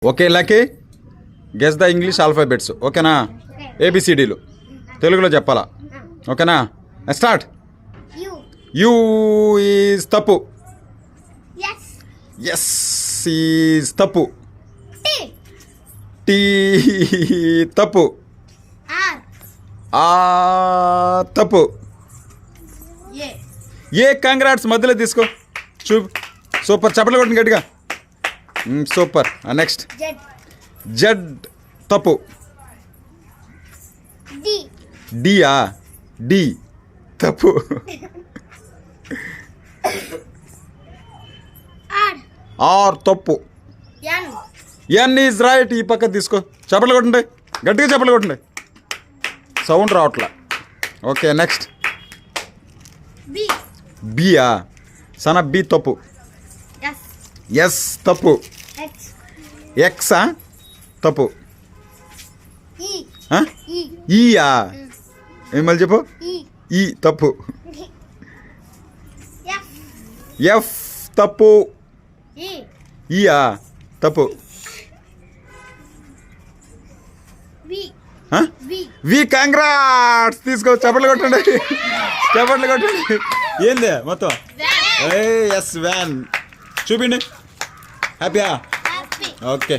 okay lucky guess the English alphabets ఓకేనా ఏబిసిడీలు తెలుగులో చెప్పాలా ఓకేనా స్టార్ట్ యూ ఈజ్ తప్పు ఎస్ ఈజ్ తప్పు టీ తప్పు ఆ తప్పు ఏ కంగ్రాట్స్ మధ్యలో తీసుకో చూపు సూపర్ చప్పట్లు కొట్టండి గట్టిగా సూపర్ నెక్స్ట్ జడ్ తప్పు డియా డి తప్పు ఆర్ తప్పు ఎన్ ఈజ్ రైట్ ఈ పక్క తీసుకో చప్పట్లు కొట్టండి గట్టిగా చప్పట్లు కొట్టండి సౌండ్ రావట్లా ఓకే నెక్స్ట్ బియా సన బి తప్పు ఎస్ తప్పు ఎక్సా తప్పు ఈయా ఏమని చెప్పు ఈ తప్పు ఎఫ్ తప్పు ఈయా తప్పు వి కంగ్రాట్స్ తీసుకో చప్పట్లు కొట్టండి చప్పట్లు కొట్టండి ఏంది మొత్తం ఎస్ వ్యాన్ చూపిండి హ్యాపీయా ఓకే